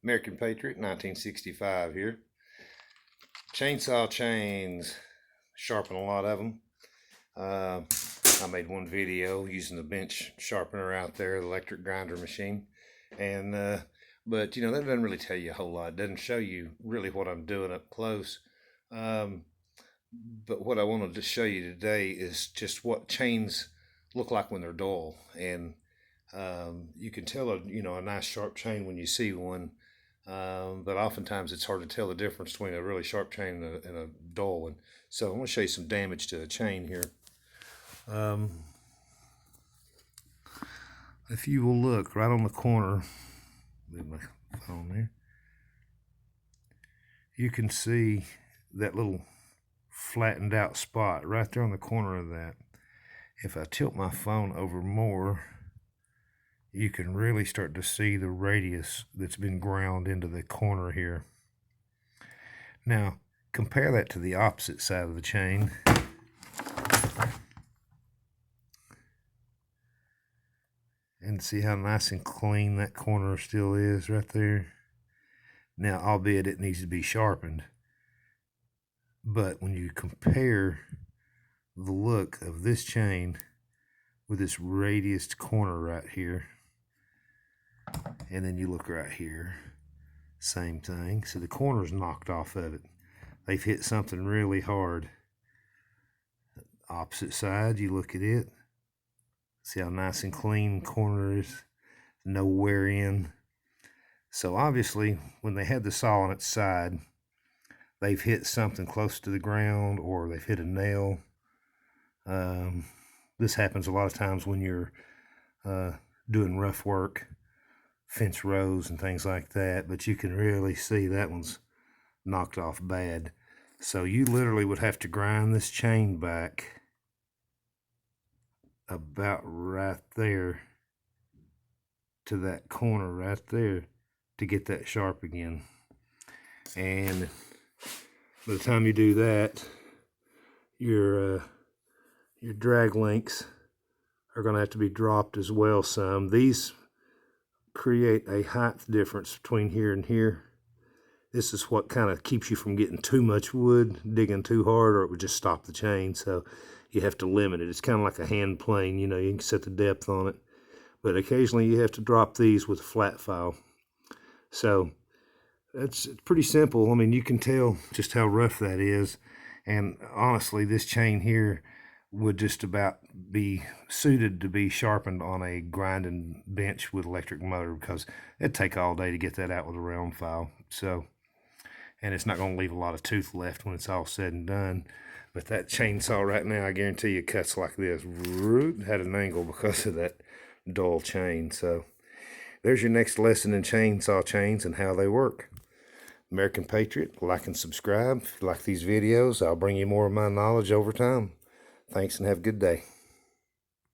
American Patriot, 1965 here. Chainsaw chains, sharpen a lot of them. I made one video using the bench sharpener out there, the electric grinder machine. And, but you know, that doesn't really tell you a whole lot. It doesn't show you really what I'm doing up close. But what I wanted to show you today is just what chains look like when they're dull. And you can tell a nice sharp chain when you see one, but oftentimes it's hard to tell the difference between a really sharp chain and a dull one. So I'm going to show you some damage to a chain here. If you will look right on the corner, leave my phone there, you can see that little flattened out spot right there on the corner of that. If I tilt my phone over more, you can really start to see the radius that's been ground into the corner here. Now, compare that to the opposite side of the chain. And see how nice and clean that corner still is right there. Now, albeit it needs to be sharpened. But when you compare the look of this chain with this radiused corner right here, and then you look right here, same thing. So the corner's knocked off of it. They've hit something really hard. Opposite side, you look at it. See how nice and clean the corner is, no wear in. So obviously, when they had the saw on its side, they've hit something close to the ground, or they've hit a nail. This happens a lot of times when you're doing rough work, fence rows and things like that, but you can really see that one's knocked off bad. So you literally would have to grind this chain back about right there to that corner right there to get that sharp again. And by the time you do that, your drag links are going to have to be dropped as well some. These create a height difference between here and here. This is what kind of keeps you from getting too much wood, digging too hard, or it would just stop the chain. So you have to limit it. It's kind of like a hand plane, you can set the depth on it. But occasionally you have to drop these with a flat file. So it's pretty simple. I mean, you can tell just how rough that is. And honestly, this chain here would just about be suited to be sharpened on a grinding bench with electric motor, because it'd take all day to get that out with a round file. So, and it's not going to leave a lot of tooth left when it's all said and done. But that chainsaw right now, I guarantee you, cuts like this. Had an angle because of that dull chain. So there's your next lesson in chainsaw chains and how they work. American Patriot, like and subscribe. If you like these videos, I'll bring you more of my knowledge over time. Thanks and have a good day.